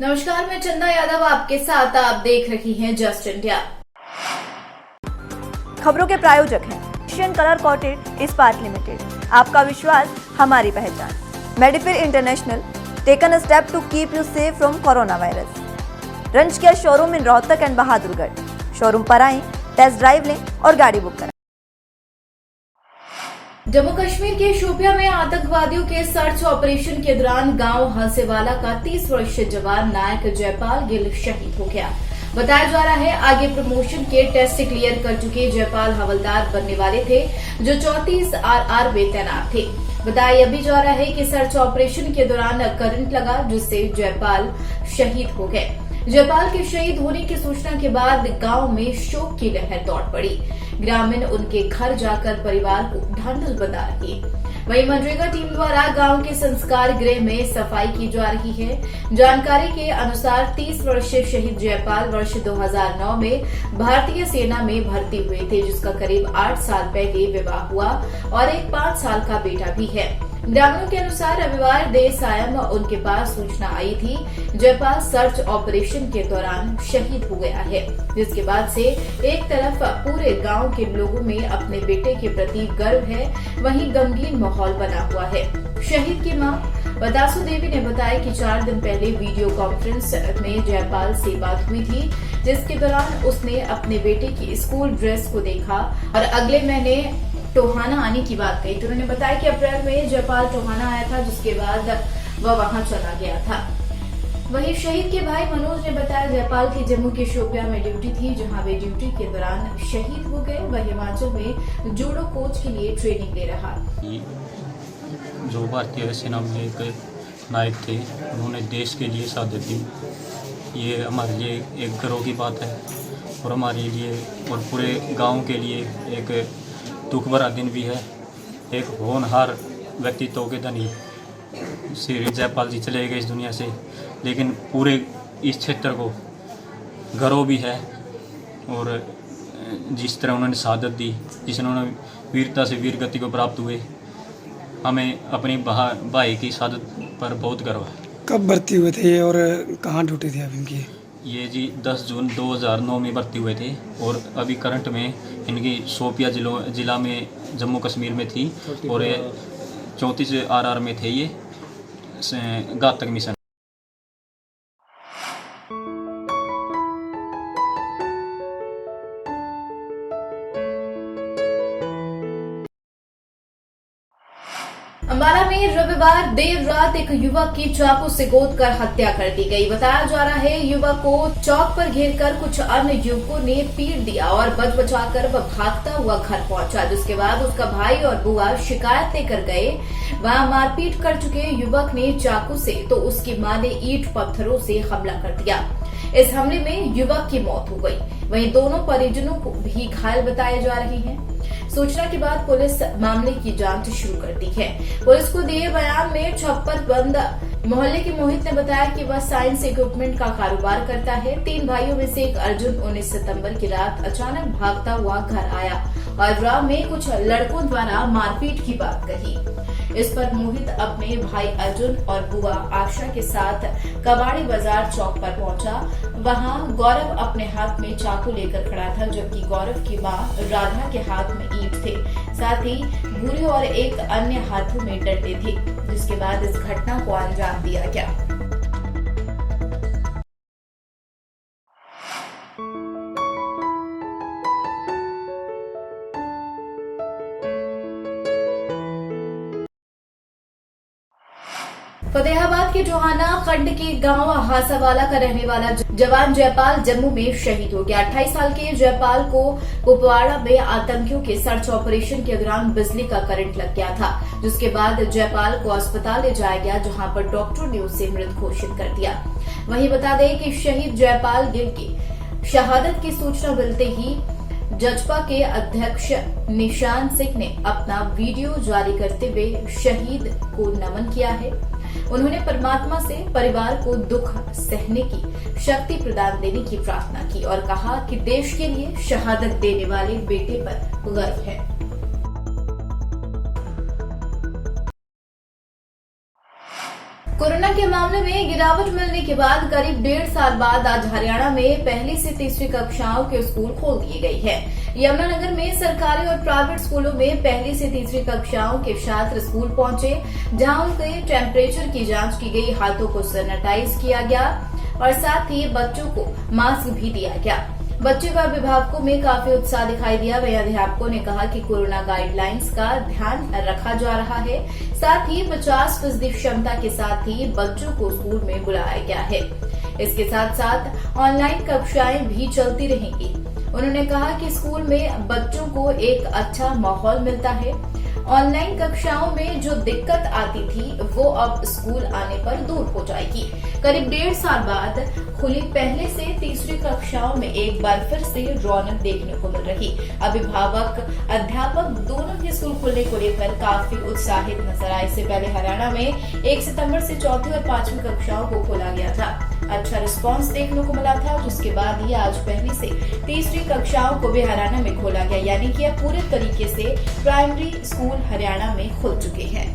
नमस्कार, मैं चंदा यादव आपके साथ। आप देख रही हैं जस्ट इंडिया। खबरों के प्रायोजक हैं एशियन कलर कोटेड इस्पात लिमिटेड। आपका विश्वास हमारी पहचान। Medifir international taken a step to keep you safe from corona virus. रंज Kia showroom in Rohtak and Bahadurgarh. Showroom पर आएं, टेस्ट ड्राइव लें और गाड़ी बुक करें। जम्मू कश्मीर के शोपियां में आतंकवादियों के सर्च ऑपरेशन के दौरान गांव हंसेवाला का 30 वर्षीय जवान नायक जयपाल गिल शहीद हो गया। बताया जा रहा है आगे प्रमोशन के टेस्ट क्लियर कर चुके जयपाल हवलदार बनने वाले थे, जो 34 RR में तैनात थे। बताया यह भी जा रहा है कि सर्च ऑपरेशन के दौरान करंट लगा, जिससे जयपाल शहीद हो गए। जयपाल के शहीद होने की सूचना के बाद गांव में शोक की लहर दौड़ पड़ी। ग्रामीण उनके घर जाकर परिवार को ढांढस बंधा रही। वहीं मनरेगा टीम द्वारा गांव के संस्कार गृह में सफाई की जा रही है। जानकारी के अनुसार 30 वर्षीय शहीद जयपाल वर्ष 2009 में भारतीय सेना में भर्ती हुए थे, जिसका करीब 8 साल पहले विवाह हुआ और एक 5 साल का बेटा भी है। ग्रामीणों के अनुसार रविवार देर सायं उनके पास सूचना आई थी जयपाल सर्च ऑपरेशन के दौरान शहीद हो गया है, जिसके बाद से एक तरफ पूरे गांव के लोगों में अपने बेटे के प्रति गर्व है, वहीं गमगीन माहौल बना हुआ है। शहीद की मां बतासु देवी ने बताया कि 4 दिन पहले वीडियो कॉन्फ्रेंस में जयपाल से बात हुई थी, जिसके दौरान उसने अपने बेटे की स्कूल ड्रेस को देखा और अगले महीने टोहाना आने की बात कही। तो उन्होंने बताया कि अप्रैल में जयपाल टोहाना आया था, जिसके बाद वह वहां चला गया था। वहीं शहीद के भाई मनोज ने बताया जयपाल की जम्मू के शोपियां में ड्यूटी थी, जहां वे ड्यूटी के दौरान शहीद हो गए। वह हिमाचल में जूडो कोच के लिए ट्रेनिंग ले रहा। जो भारतीय सेना में एक नायक थे, उन्होंने देश के लिए शहादत दी। ये हमारे लिए एक गर्व की बात है और हमारे लिए और पूरे गांव के लिए एक दुख भरा दिन भी है। एक होनहार व्यक्तित्व के धनी श्री जयपाल जी चले गए इस दुनिया से, लेकिन पूरे इस क्षेत्र को गर्व भी है। और जिस तरह उन्होंने शहादत दी, जिस उन्होंने वीरता से वीर गति को प्राप्त हुए, हमें अपनी भाई की शहादत पर बहुत गर्व है। कब भर्ती हुए थे और कहाँ ड्यूटी थी अब इनकी? ये जी 10 जून 2009 में भर्ती हुए थे और अभी करंट में इनकी शोपिया जिला में जम्मू कश्मीर में थी और 34 RR में थे ये घातक मिशन। अंबाला में रविवार देर रात एक युवक की चाकू से गोद कर हत्या कर दी गई। बताया जा रहा है युवक को चौक पर घेरकर कुछ अन्य युवकों ने पीट दिया और बच बचाकर वह भागता हुआ घर पहुंचा, जिसके बाद उसका भाई और बुआ शिकायत लेकर गए। वहां मारपीट कर चुके युवक ने चाकू से तो उसकी मां ने ईंट पत्थरों से हमला कर दिया। इस हमले में युवक की मौत हो गई। वहीं दोनों परिजनों को भी घायल बताए जा रहे हैं। सूचना के बाद पुलिस मामले की जांच शुरू कर दी है। पुलिस को दिए बयान में छप्पर बंद मोहल्ले के मोहित ने बताया कि वह साइंस इक्विपमेंट का कारोबार करता है। 3 भाइयों में से एक अर्जुन 19 सितंबर की रात अचानक भागता हुआ घर आया और राह में कुछ लड़कों द्वारा मारपीट की बात कही। इस पर मोहित अपने भाई अर्जुन और बुआ आशा के साथ कबाड़ी बाजार चौक पर पहुंचा। वहां गौरव अपने हाथ में चाकू लेकर खड़ा था, जबकि गौरव की मां राधा के हाथ में ईंट थे, साथ ही बुरी और एक अन्य हाथों में डंडे थे, जिसके बाद इस घटना को अंजाम दिया गया। फतेहाबाद के टोहाना खंड के गांव हासावाला का रहने वाला जवान जयपाल जम्मू में शहीद हो गया। 28 साल के जयपाल को कुपवाड़ा में आतंकियों के सर्च ऑपरेशन के दौरान बिजली का करंट लग गया था, जिसके बाद जयपाल को अस्पताल ले जाया गया, जहां पर डॉक्टर ने उसे मृत घोषित कर दिया। वहीं बता दें कि शहीद जयपाल गिल की शहादत की सूचना मिलते ही जजपा के अध्यक्ष निशान सिंह ने अपना वीडियो जारी करते हुए शहीद को नमन किया है। उन्होंने परमात्मा से परिवार को दुख सहने की शक्ति प्रदान देने की प्रार्थना की और कहा कि देश के लिए शहादत देने वाले बेटे पर गर्व है। कोरोना के मामले में गिरावट मिलने के बाद करीब 1.5 साल बाद आज हरियाणा में पहली से तीसरी कक्षाओं के स्कूल खोल दिए गए हैं। यमुनानगर में सरकारी और प्राइवेट स्कूलों में पहली से तीसरी कक्षाओं के छात्र स्कूल पहुंचे, जहां उनके टेम्परेचर की जांच की गई, हाथों को सैनिटाइज किया गया और साथ ही बच्चों को मास्क भी दिया गया। बच्चे व अभिभावकों में काफी उत्साह दिखाई दिया। वहीं अध्यापकों ने कहा कि कोरोना गाइडलाइंस का ध्यान रखा जा रहा है, साथ ही 50% क्षमता के साथ ही बच्चों को स्कूल में बुलाया गया है। इसके साथ साथ ऑनलाइन कक्षाएं भी चलती रहेंगी। उन्होंने कहा कि स्कूल में बच्चों को एक अच्छा माहौल मिलता है। ऑनलाइन कक्षाओं में जो दिक्कत आती थी वो अब स्कूल आने पर दूर हो जाएगी। करीब 1.5 साल बाद खुली पहले से तीसरी कक्षाओं में एक बार फिर से रौनक देखने को मिल रही। अभिभावक अध्यापक दोनों ही स्कूल खुलने को लेकर काफी उत्साहित नजर आए। इससे पहले हरियाणा में 1 सितंबर से चौथी और 5वीं कक्षाओं को खोला गया था। अच्छा रिस्पांस देखने को मिला था, जिसके बाद ही आज पहली से तीसरी कक्षाओं को भी हरियाणा में खोला गया, यानी कि अब पूरे तरीके से प्राइमरी स्कूल हरियाणा में खुल चुके हैं।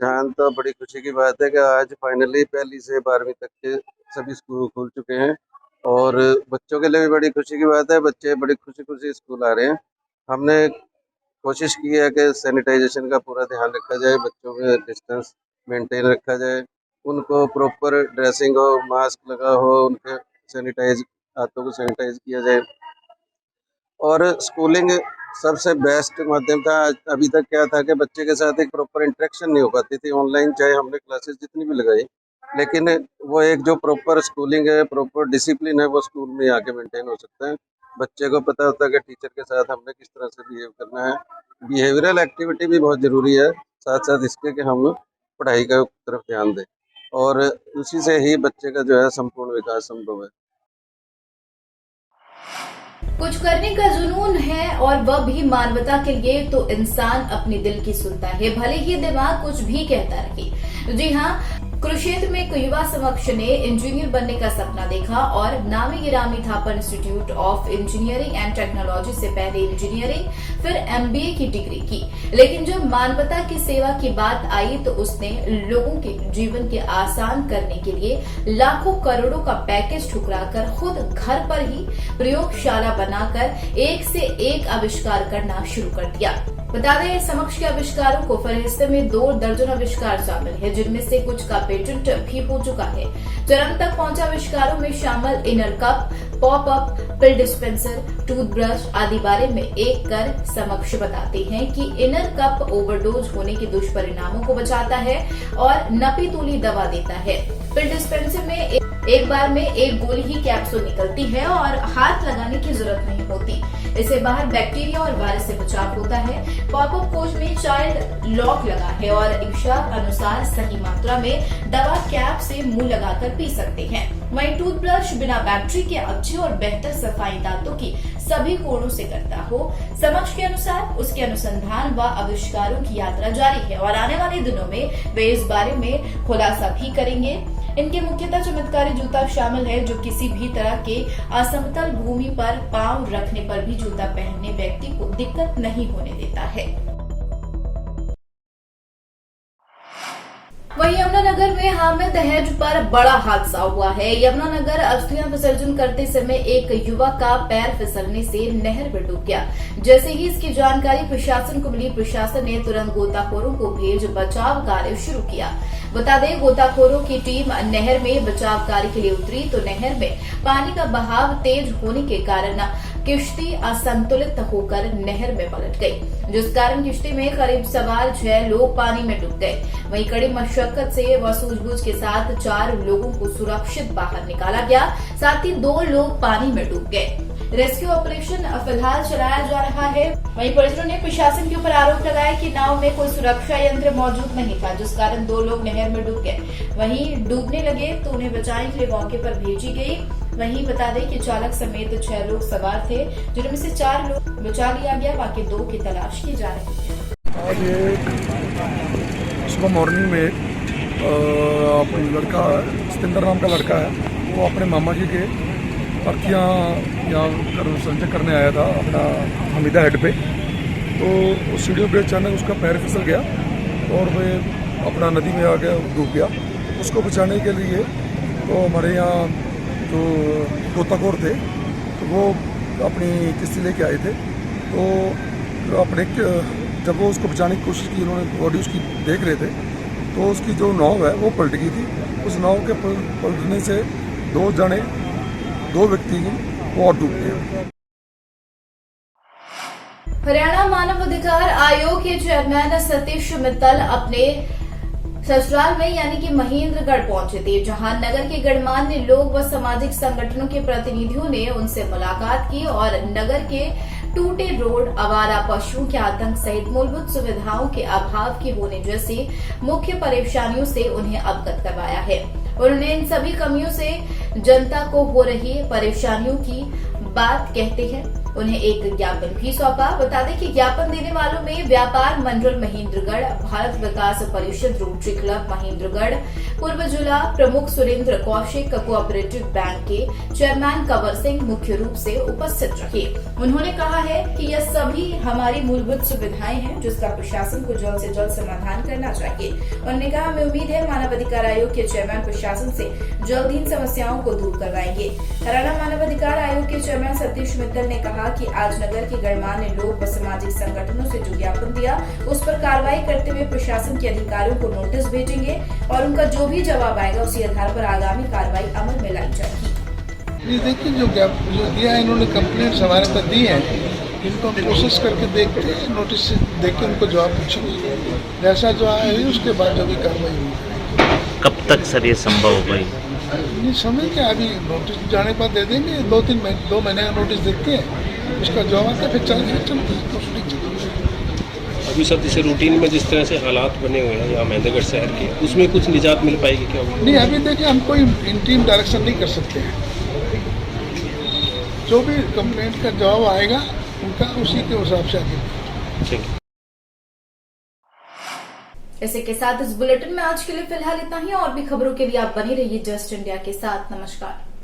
जहाँ तो बड़ी खुशी की बात है कि आज फाइनली पहली से 12वीं तक के सभी स्कूल खुल चुके हैं और बच्चों के लिए भी बड़ी खुशी की बात है। बच्चे बड़ी खुशी स्कूल आ रहे हैं। हमने कोशिश की है कि सैनिटाइजेशन का पूरा ध्यान रखा जाए, बच्चों में डिस्टेंस मेंटेन रखा जाए, उनको प्रॉपर ड्रेसिंग हो, मास्क लगा हो, उनके हाथों को सैनिटाइज किया जाए। और स्कूलिंग सबसे बेस्ट माध्यम था। अभी तक क्या था कि बच्चे के साथ एक प्रॉपर इंटरेक्शन नहीं हो पाती थी ऑनलाइन, चाहे हमने क्लासेस जितनी भी लगाई, लेकिन वो एक जो प्रॉपर स्कूलिंग है, प्रॉपर डिसिप्लिन है, वो स्कूल में आके मेंटेन हो सकता है। बच्चे को पता होता है कि टीचर के साथ हमने किस तरह से बिहेव करना है। बिहेवियरल एक्टिविटी भी बहुत ज़रूरी है, साथ साथ इसके कि हम पढ़ाई का तरफ ध्यान दें और उसी से ही बच्चे का जो है संपूर्ण विकास संभव है। कुछ करने का जुनून है और वह भी मानवता के लिए, तो इंसान अपने दिल की सुनता है, भले ही दिमाग कुछ भी कहता रहे। जी हाँ, कुरुक्षेत्र में एक युवा समक्ष ने इंजीनियर बनने का सपना देखा और नामी गिरामी Thapar institute of engineering and technology से पहले इंजीनियरिंग फिर MBA की डिग्री की, लेकिन जब मानवता की सेवा की बात आई तो उसने लोगों के जीवन के आसान करने के लिए लाखों करोड़ों का पैकेज ठुकराकर खुद घर पर ही प्रयोगशाला बनाकर एक से एक आविष्कार करना शुरू कर दिया। बता दें, समक्ष के आविष्कारों को फहरिस्त में 2 दर्जन आविष्कार शामिल है, जिनमें से कुछ का पेटेंट भी हो चुका है। चरम तक पहुंचे आविष्कारों में शामिल इनर कप, पॉप अप, पिल डिस्पेंसर, टूथब्रश आदि बारे में एक कर समक्ष बताते हैं कि इनर कप ओवरडोज होने के दुष्परिणामों को बचाता है और नपी तुली दवा देता है। पिल डिस्पेंसर में एक बार में एक गोली ही कैप्सूल निकलती है और हाथ लगाने की जरूरत नहीं होती। इससे बाहर बैक्टीरिया और वायरस से बचाव होता है। पॉपअप कोच में चाइल्ड लॉक लगा है और इच्छा अनुसार सही मात्रा में दवा कैप से मुंह लगाकर पी सकते हैं। वहीं टूथब्रश बिना बैटरी के अच्छे और बेहतर सफाई दांतों की सभी कोणों से करता हो। समक्ष के अनुसार उसके अनुसंधान व आविष्कारों की यात्रा जारी है और आने वाले दिनों में वे इस बारे में खुलासा भी करेंगे। इनके मुख्यतः चमत्कारी जूता शामिल है, जो किसी भी तरह के असमतल भूमि पर पांव रखने पर भी जूता पहनने व्यक्ति को दिक्कत नहीं होने देता है। वहीं यमुनानगर में हामिद दहेज पर बड़ा हादसा हुआ है। यमुनानगर अस्थियां विसर्जन करते समय एक युवक का पैर फिसलने से नहर में डूब गया। जैसे ही इसकी जानकारी प्रशासन को मिली, प्रशासन ने तुरंत गोताखोरों को भेज बचाव कार्य शुरू किया। बता दें, गोताखोरों की टीम नहर में बचाव कार्य के लिए उतरी तो नहर में पानी का बहाव तेज होने के कारण किश्ती असंतुलित होकर नहर में पलट गई, जिस कारण किश्ती में करीब सवार 6 लोग पानी में डूब गए। वहीं कड़ी मशक्कत से व सूझबूझ के साथ 4 लोगों को सुरक्षित बाहर निकाला गया, साथ ही 2 लोग पानी में डूब गए। रेस्क्यू ऑपरेशन फिलहाल चलाया जा रहा है। वहीं परिजनों ने प्रशासन के ऊपर आरोप लगाया कि नाव में कोई सुरक्षा यंत्र मौजूद नहीं था, जिस कारण 2 लोग नहर में डूब गए। वहीं डूबने लगे तो उन्हें बचाने के लिए मौके पर भेजी गई। वहीं बता दें कि चालक समेत 6 लोग सवार थे, जिनमें से 4 लोग बचा लिया गया, बाकी 2 की तलाश की जा रही है। आज ये सुबह मॉर्निंग में अपना लड़का सतेंद्र नाम का लड़का है, वो अपने मामा जी के अर्थियाँ यहाँ संचय करने आया था अपना हमीदा हेड पे। तो उस सीढ़ियों पे अचानक उसका पैर फिसल गया और वे अपना नदी में आ गया, डूब गया। उसको बचाने के लिए तो हमारे यहाँ जो गोताखोर थे तो वो अपनी किस्ती लेके आए थे। तो अपने जब वो उसको बचाने की कोशिश की, उन्होंने बॉडी उसकी देख रहे थे तो उसकी जो नाव है वो पलट गई थी। उस नाव के पलटने से दो व्यक्ति वो और डूब गए। हरियाणा मानव अधिकार आयोग के चेयरमैन सतीश मित्तल अपने ससुराल में यानी कि महेंद्रगढ़ पहुंचे थे, जहां नगर के गणमान्य लोग व सामाजिक संगठनों के प्रतिनिधियों ने उनसे मुलाकात की और नगर के टूटे रोड, आवारा पशुओं के आतंक सहित मूलभूत सुविधाओं के अभाव के होने जैसी मुख्य परेशानियों से उन्हें अवगत करवाया है। उन्होंने इन सभी कमियों से जनता को हो रही परेशानियों की बात कहते हैं उन्हें एक ज्ञापन भी सौंपा। बता दें कि ज्ञापन देने वालों में व्यापार मंडल महेंद्रगढ़, भारत विकास परिषद, रोटरी क्लब महेंद्रगढ़, पूर्व जिला प्रमुख सुरेंद्र कौशिक, कोऑपरेटिव बैंक के चेयरमैन कंवर सिंह मुख्य रूप से उपस्थित रहे। उन्होंने कहा है कि यह सभी हमारी मूलभूत सुविधाएं हैं जिसका प्रशासन को जल्द से जल्द समाधान करना चाहिए। उन्होंने कहा, हमें उम्मीद है मानव अधिकार आयोग के चेयरमैन प्रशासन से जल्द इन समस्याओं को दूर करवाएंगे। हरियाणा मानव अधिकार आयोग के चेयरमैन सतीश मित्तल ने कहा कि आज नगर के गणमान्य लोग व सामाजिक संगठनों से जो ज्ञापन दिया उस पर कार्रवाई करते हुए प्रशासन के अधिकारियों को नोटिस भेजेंगे और उनका जो भी जवाब आएगा उसी आधार पर आगामी कार्रवाई अमल में लाई जाएगी। ये देखिए जो दिया है इन्होंने कंप्लेंट्स हमारे पास दी है, इनको प्रोसेस करके देखते हैं, नोटिस देख के उनको जवाब पूछेंगे, जैसा जो आया है उसके बाद जो भी कार्रवाई होगी। कब तक सर ये संभव हो पाएगी? नहीं समय क्या, अभी नोटिस जाने पर दे देंगे, 2 महीने का नोटिस देते हैं, उसका जवाब आता है फिर चलते। अभी सर जैसे रूटीन में जिस तरह से हालात बने हुए हैं यहाँ महेंद्रगढ़ शहर के, उसमें कुछ निजात मिल पाएगी क्या? नहीं अभी देखिए हम कोई इंटीम डायरेक्शन नहीं कर सकते हैं, जो भी कंप्लेंट का जवाब आएगा उनका उसी के हिसाब से आगे। ठीक है। इसी के साथ इस बुलेटिन में आज के लिए फिलहाल इतना ही। और भी खबरों के लिए आप बने रहिए जस्ट इंडिया के साथ। नमस्कार।